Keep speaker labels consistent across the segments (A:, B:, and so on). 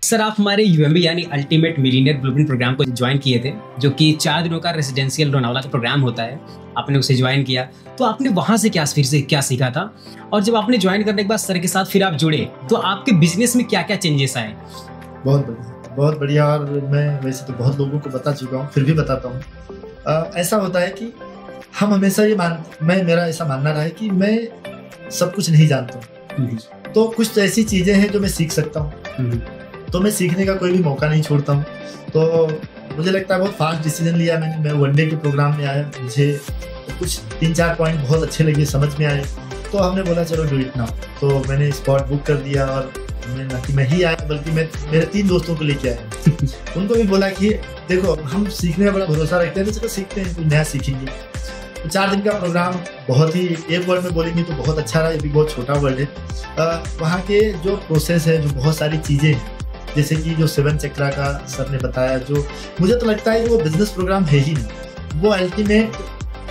A: Sir आप हमारे UMB यानी अल्टीमेट मिलियनेयर ब्लूप्रिंट प्रोग्राम को ज्वाइन किए थे, जो कि 4 दिनों का रेजिडेंशियल लोनावाला का प्रोग्राम होता है। आपने उसे ज्वाइन किया तो आपने वहां से क्या सीखा था, और जब आपने ज्वाइन करने के बाद सर के साथ फिर आप जुड़े तो आपके बिजनेस में क्या क्या चेंजेस आए?
B: बहुत बढ़िया। और मैं वैसे तो बहुत लोगों को बता चुका हूँ, फिर भी बताता हूँ। ऐसा होता है कि हम हमेशा मेरा ऐसा मानना रहा है कि मैं सब कुछ नहीं जानता हूँ, तो कुछ ऐसी चीजें हैं जो मैं सीख सकता हूँ, तो मैं सीखने का कोई भी मौका नहीं छोड़ता हूँ। तो मुझे लगता है बहुत फास्ट डिसीजन लिया मैंने। मैं वनडे के प्रोग्राम में आया, मुझे कुछ 3-4 पॉइंट बहुत अच्छे लगे, समझ में आए, तो हमने बोला चलो डू इट नाउ। तो मैंने स्पॉट बुक कर दिया, और न कि मैं ही आया बल्कि मैं मेरे 3 दोस्तों को लेके आया। उनको भी बोला कि देखो हम सीखने में बड़ा भरोसा रखते हैं, तो चलो सीखते हैं, कुछ नया सीखेंगे। तो 4 दिन का प्रोग्राम बहुत ही, एक वर्ड में बोलेंगे तो बहुत अच्छा रहा। ये भी बहुत छोटा वर्ड है। वहाँ के जो प्रोसेस है, जो बहुत सारी चीज़ें हैं, जैसे कि जो 7 चक्रा का सर ने बताया, जो मुझे तो लगता है कि वो बिजनेस प्रोग्राम है ही नहीं, वो अल्टीमेट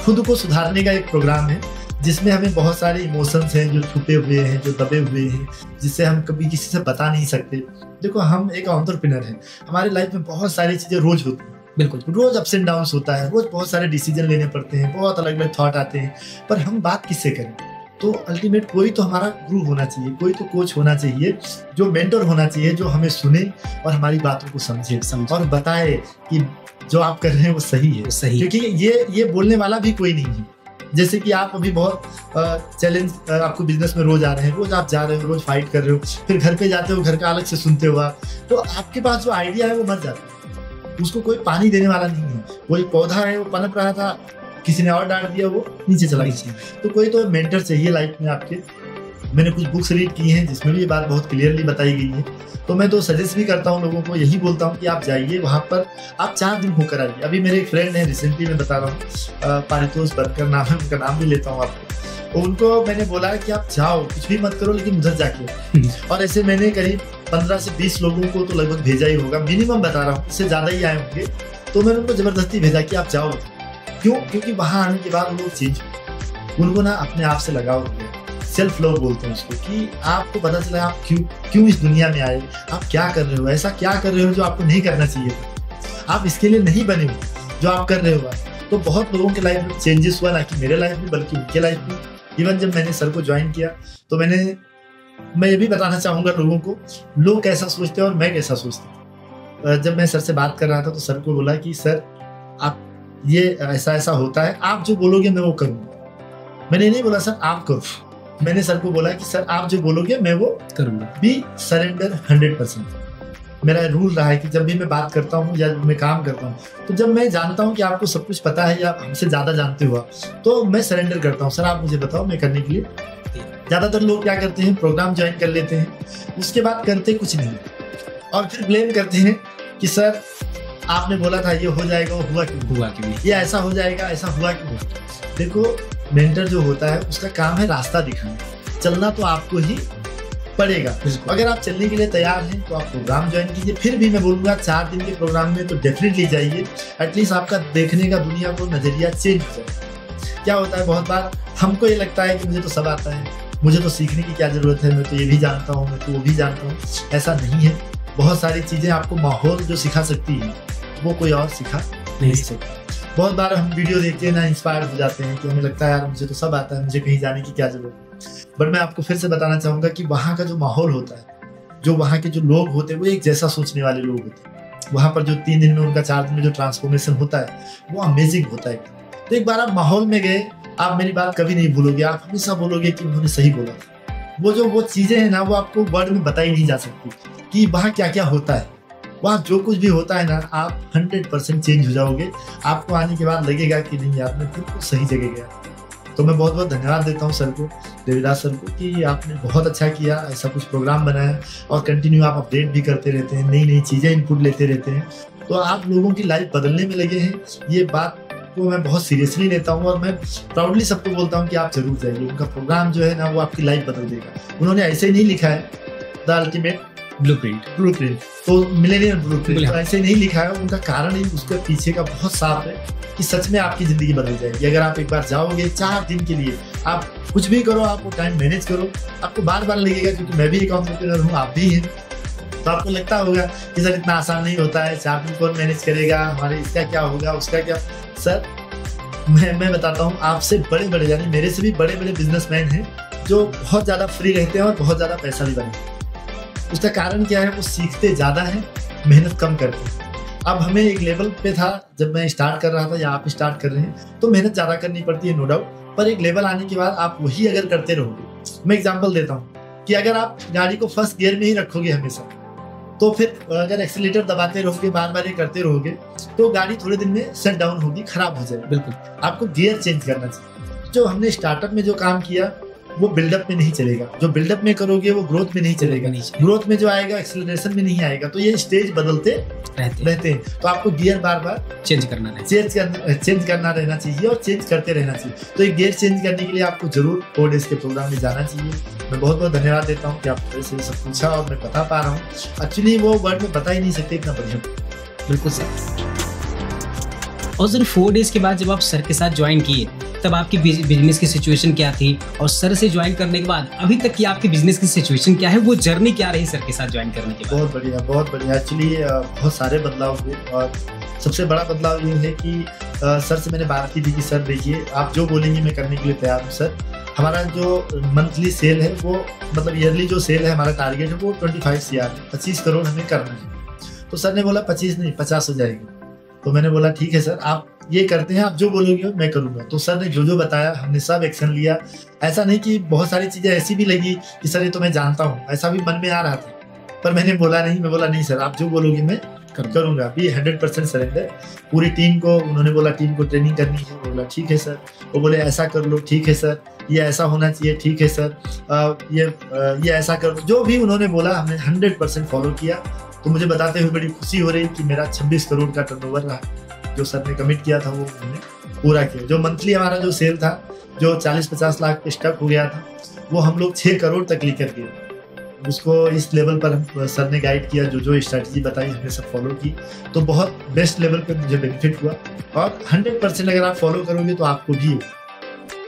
B: खुद को सुधारने का एक प्रोग्राम है, जिसमें हमें बहुत सारे इमोशंस हैं जो छुपे हुए हैं, जो दबे हुए हैं, जिससे हम कभी किसी से बता नहीं सकते। देखो हम एक एंटरप्रेन्योर हैं, हमारे लाइफ में बहुत सारी चीज़ें रोज होती हैं, बिल्कुल रोज अप्स एंड डाउन्स होता है, रोज बहुत सारे डिसीजन लेने पड़ते हैं, बहुत अलग अलग थॉट आते हैं, पर हम बात किससे करें? तो अल्टीमेट कोई तो हमारा गुरु होना चाहिए, कोई तो कोच होना चाहिए, जो मेंटर होना चाहिए, जो हमें सुने और हमारी बातों को समझे और बताए कि जो आप कर रहे हैं वो सही है, सही। क्योंकि ये बोलने वाला भी कोई नहीं है। जैसे कि आप अभी बहुत चैलेंज, आपको बिजनेस में रोज आ रहे हैं, रोज आप जा रहे हो, रोज फाइट कर रहे हो, फिर घर पे जाते हो, घर का अलग से सुनते हो आप, तो आपके पास जो आइडिया है वो मर जाता है। उसको कोई पानी देने वाला नहीं है। वही पौधा है, वो पनप रहा था, किसी ने और डांट दिया, वो नीचे चला गया। तो कोई तो मेंटर चाहिए लाइफ में आपके। मैंने कुछ बुक्स रीड की हैं जिसमें भी ये बात बहुत क्लियरली बताई गई है। तो मैं तो सजेस्ट भी करता हूँ लोगों को, यही बोलता हूँ कि आप जाइए वहाँ पर, आप 4 दिन होकर आइए। अभी मेरे एक फ्रेंड है, रिसेंटली मैं बता रहा हूँ, पारितोष बनकर नाम है, उनका नाम भी लेता हूँ आपको। उनको मैंने बोला है कि आप जाओ, कुछ भी मत करो, लेकिन उधर जाके। और ऐसे मैंने करीब 15 से 20 लोगों को तो लगभग भेजा ही होगा, मिनिमम बता रहा हूँ, इससे ज़्यादा ही आए होंगे। तो मैंने उनको ज़बरदस्ती भेजा कि आप जाओ। क्यों? क्योंकि वहाँ आने के बाद लोग चेंज, उनको ना अपने आप से लगाव हो गया। सेल्फ लव बोलते हैं उसको, कि आपको पता चला आप क्यों इस दुनिया में आए, आप क्या कर रहे हो, ऐसा क्या कर रहे हो जो आपको नहीं करना चाहिए था, आप इसके लिए नहीं बने हो जो आप कर रहे हो। तो बहुत लोगों के लाइफ में चेंजेस हुआ, ना कि मेरे लाइफ में बल्कि उनके लाइफ में। इवन जब मैंने सर को ज्वाइन किया तो मैं ये भी बताना चाहूँगा लोगों को, लोग कैसा सोचते हैं और मैं कैसा सोचता हूँ। जब मैं सर से बात कर रहा था तो सर को बोला कि सर आप ये ऐसा होता है, आप जो बोलोगे मैं वो करूँगा। मैंने नहीं बोला सर आप करो, मैंने सर को बोला कि सर आप जो बोलोगे मैं वो करूँगा। Be surrender 100%। मेरा रूल रहा है कि जब भी मैं बात करता हूँ या मैं काम करता हूँ, तो जब मैं जानता हूँ कि आपको सब कुछ पता है या हमसे ज़्यादा जानते हो, तो मैं सरेंडर करता हूँ। सर आप मुझे बताओ, मैं करने के लिए। ज़्यादातर लोग क्या करते हैं, प्रोग्राम ज्वाइन कर लेते हैं, उसके बाद करते कुछ नहीं, और फिर ब्लेम करते हैं कि सर आपने बोला था ये हो जाएगा, वो हुआ क्यों, ये ऐसा हो जाएगा, ऐसा हुआ क्यों। देखो मेंटर जो होता है उसका काम है रास्ता दिखाना, चलना तो आपको ही पड़ेगा। अगर आप चलने के लिए तैयार हैं तो आप प्रोग्राम ज्वाइन कीजिए। फिर भी मैं बोलूँगा 4 दिन के प्रोग्राम में तो डेफिनेटली जाइए, एटलीस्ट आपका देखने का दुनिया को नजरिया चेंज हो जाए। क्या होता है, बहुत बार हमको ये लगता है कि मुझे तो सब आता है, मुझे तो सीखने की क्या जरूरत है, मैं तो ये भी जानता हूँ, मैं तो वो भी जानता हूँ। ऐसा नहीं है। बहुत सारी चीजें आपको माहौल जो सिखा सकती है वो कोई और सिखा नहीं सकता। बहुत बार हम वीडियो देखते हैं ना, इंस्पायर हो जाते हैं कि हमें लगता है यार मुझे तो सब आता है, मुझे कहीं जाने की क्या जरूरत है। बट मैं आपको फिर से बताना चाहूँगा कि वहाँ का जो माहौल होता है, जो वहाँ के जो लोग होते हैं, वो एक जैसा सोचने वाले लोग होते हैं। वहाँ पर जो 3 दिन में उनका 4 दिन में जो ट्रांसफॉर्मेशन होता है वो अमेजिंग होता है। तो एक बार आप माहौल में गए, आप मेरी बात कभी नहीं भूलोगे, आप हमेशा बोलोगे कि उन्होंने सही बोला था। वो चीज़ें हैं ना, वो आपको वर्ड में बताई नहीं जा सकती कि वहाँ क्या क्या होता है। वहाँ जो कुछ भी होता है ना, आप 100% चेंज हो जाओगे। आपको आने के बाद लगेगा कि नहीं यार मैं बिल्कुल सही जगह गया। तो मैं बहुत बहुत धन्यवाद देता हूँ सर को, देवीदास सर को, कि आपने बहुत अच्छा किया, ऐसा कुछ प्रोग्राम बनाया और कंटिन्यू आप अपडेट भी करते रहते हैं, नई नई चीज़ें इनपुट लेते रहते हैं। तो आप लोगों की लाइफ बदलने में लगे हैं। ये बात को मैं बहुत सीरियसली लेता हूँ और मैं प्राउडली सबको बोलता हूँ कि आप जरूर जाइए। उनका प्रोग्राम जो है ना, वो आपकी लाइफ बदल देगा। उन्होंने ऐसे ही नहीं लिखा है द अल्टीमेट ब्लूप्रिंट, तो मिलेनियर ब्लूप्रिंट, तो ऐसे नहीं लिखा है। उनका कारण ही उसके पीछे का बहुत साफ है कि सच में आपकी जिंदगी बदल जाएगी अगर आप एक बार जाओगे 4 दिन के लिए। आप कुछ भी करो, आप वो टाइम मैनेज करो, आपको बार बार लगेगा, क्योंकि मैं भी एक एंटरप्रेन्योर हूँ, आप भी हैं, तो आपको लगता होगा कि सर इतना आसान नहीं होता है, 4 दिन कौन मैनेज करेगा, हमारे इसका क्या होगा, उसका क्या। सर मैं बताता हूँ, आपसे बड़े बड़े यानी मेरे से भी बड़े बड़े बिजनेसमैन हैं जो बहुत ज़्यादा फ्री रहते हैं और बहुत ज़्यादा पैसा भी बनाते हैं। उसका कारण क्या है, वो सीखते ज़्यादा हैं, मेहनत कम करते हैं। अब हमें एक लेवल पे था जब मैं स्टार्ट कर रहा था या आप स्टार्ट कर रहे हैं तो मेहनत ज़्यादा करनी पड़ती है, नो डाउट, पर एक लेवल आने के बाद आप वही अगर करते रहोगे। मैं एग्जांपल देता हूँ कि अगर आप गाड़ी को फर्स्ट गियर में ही रखोगे हमेशा, तो फिर अगर एक्सीलेटर दबाते रहोगे, बार बार ये करते रहोगे, तो गाड़ी थोड़े दिन में शट डाउन होगी, खराब हो जाएगी।
A: बिल्कुल,
B: आपको गियर चेंज करना चाहिए। जो हमने स्टार्टअप में जो काम किया वो बिल्डअप में नहीं चलेगा, जो बिल्डअप में करोगे वो ग्रोथ में नहीं चलेगा, ग्रोथ में जो आएगा एक्सेलरेशन में नहीं आएगा। तो ये स्टेज बदलते रहते हैं, तो आपको गियर बार बार चेंज करना रहना चाहिए और चेंज करते रहना चाहिए। तो एक गियर चेंज करने के लिए आपको जरूर 4 डेज के प्रोग्राम में जाना चाहिए। मैं बहुत बहुत धन्यवाद देता हूँ कि आपने से सब पूछा और मैं बता पा रहा हूँ। एक्चुअली वो वर्ड में बता ही नहीं सकते, इतना बढ़िया।
A: बिल्कुल सर। और सर 4 डेज के बाद जब आप सर के साथ ज्वाइन किए तब आपकी बिजनेस की सिचुएशन क्या थी, और सर से ज्वाइन करने के बाद अभी तक की आपकी बिजनेस की सिचुएशन क्या है, वो जर्नी क्या रही सर के साथ ज्वाइन करने के बाद?
B: बहुत बढ़िया। एक्चुअली बहुत सारे बदलाव हुए और सबसे बड़ा बदलाव ये है कि सर से मैंने बात की थी कि सर देखिए आप जो बोलेंगे मैं करने के लिए तैयार हूँ सर। हमारा जो मंथली सेल है वो मतलब ईयरली जो सेल है हमारा टारगेट है वो 25 CR 25 करोड़ हमें करना है। तो सर ने बोला 25 नहीं 50 हो जाएगी। तो मैंने बोला ठीक है सर, आप ये करते हैं, आप जो बोलोगे मैं करूँगा। तो सर ने जो बताया हमने सब एक्शन लिया। ऐसा नहीं कि बहुत सारी चीज़ें ऐसी भी लगी कि सर ये तो मैं जानता हूँ, ऐसा भी मन में आ रहा था, पर मैंने बोला नहीं सर आप जो बोलोगे मैं करूँगा। भी 100% सरेंडर। पूरी टीम को उन्होंने बोला टीम को ट्रेनिंग करनी है, बोला ठीक है सर। वो बोले ऐसा कर लो, ठीक है सर। ये ऐसा होना चाहिए, ठीक है सर। ये ऐसा कर लो, जो भी उन्होंने बोला हमने 100% फॉलो किया। तो मुझे बताते हुए बड़ी खुशी हो रही कि मेरा 26 करोड़ का टर्नओवर रहा, जो सर ने कमिट किया था वो हमने पूरा किया। जो मंथली हमारा जो सेल था जो 40-50 लाख पे स्टक हो गया था, वो हम लोग 6 करोड़ तक लेकर गए। उसको इस लेवल पर सर ने गाइड किया, जो स्ट्रैटेजी बताई हमने सब फॉलो की। तो बहुत बेस्ट लेवल पे मुझे बेनिफिट हुआ और 100% अगर आप फॉलो करोगे तो आपको भी।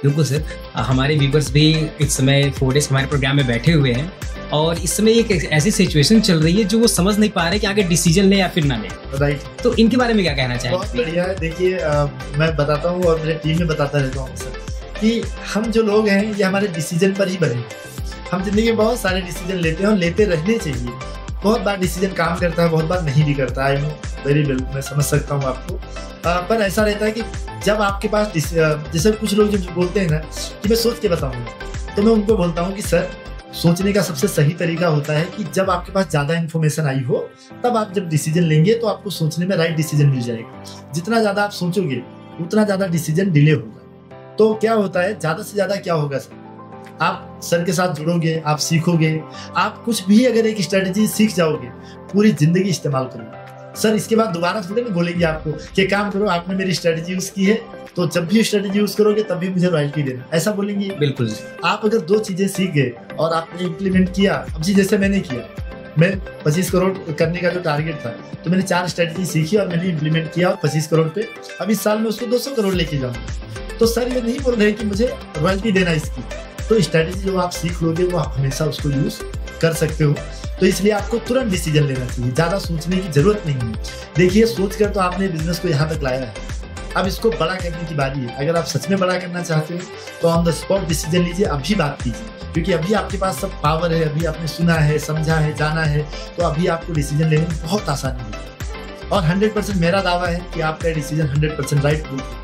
A: बिल्कुल सर, हमारे व्यूअर्स भी इस समय 4 डेज हमारे प्रोग्राम में बैठे हुए हैं और इस समय एक ऐसी सिचुएशन चल रही है जो वो समझ नहीं पा रहे कि आगे डिसीजन ले या फिर ना ले।
B: राइट।
A: तो इनके बारे में क्या कहना चाहेंगे?
B: बहुत बढ़िया है। देखिए मैं बताता हूँ और मेरे टीम में बताता रहता हूँ सर कि हम जो लोग हैं ये हमारे डिसीजन पर ही बने। हम जिंदगी में बहुत सारे डिसीजन लेते हैं और लेते रहने चाहिए। बहुत बार डिसीजन काम करता है, बहुत बार नहीं भी करता है। वेरी वेल, मैं समझ सकता हूँ आपको। पर ऐसा रहता है कि जब आपके पास जैसे कुछ लोग जो बोलते हैं ना कि मैं सोच के बताऊंगा, तो मैं उनको बोलता हूँ कि सर सोचने का सबसे सही तरीका होता है कि जब आपके पास ज़्यादा इन्फॉर्मेशन आई हो तब आप जब डिसीजन लेंगे तो आपको सोचने में राइट डिसीजन मिल जाएगा। जितना ज़्यादा आप सोचोगे उतना ज़्यादा डिसीजन डिले होगा। तो क्या होता है, ज़्यादा से ज़्यादा क्या होगा सर, आप सर के साथ जुड़ोगे, आप सीखोगे, आप कुछ भी अगर एक स्ट्रेटेजी सीख जाओगे पूरी ज़िंदगी इस्तेमाल करोगे। सर इसके बाद दोबारा थोड़े ना बोलेंगे आपको कि काम करो आपने मेरी स्ट्रेटेजी यूज़ की है तो जब भी स्ट्रेटेजी यूज़ करोगे तब भी मुझे रॉयल्टी देना, ऐसा बोलेंगे?
A: बिल्कुल।
B: आप अगर 2 चीज़ें सीख गए और आपने इम्प्लीमेंट किया, अब जी जैसे मैंने किया, मैं 25 करोड़ करने का जो टारगेट था तो मैंने 4 स्ट्रेटेजी सीखी और मैंने इम्प्लीमेंट किया और 25 करोड़ पे अब इस साल में उसको 200 करोड़ लेके जाऊँगा। तो सर ये नहीं बोल रहे कि मुझे रॉयल्टी देना इसकी। तो स्ट्रेटेजी जो आप सीख लोगे वो आप हमेशा उसको यूज़ कर सकते हो। तो इसलिए आपको तुरंत डिसीजन लेना चाहिए, ज़्यादा सोचने की जरूरत नहीं है। देखिए सोचकर तो आपने बिजनेस को यहाँ तक लाया है, अब इसको बड़ा करने की बारी है। अगर आप सच में बड़ा करना चाहते हो तो ऑन द स्पॉट डिसीजन लीजिए, अभी बात कीजिए, क्योंकि अभी आपके पास सब पावर है, अभी आपने सुना है, समझा है, जाना है, तो अभी आपको डिसीजन लेने में बहुत आसानी होगी। और 100% मेरा दावा है कि आपका डिसीजन 100% राइट होगा।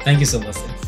A: Thank you so much sir.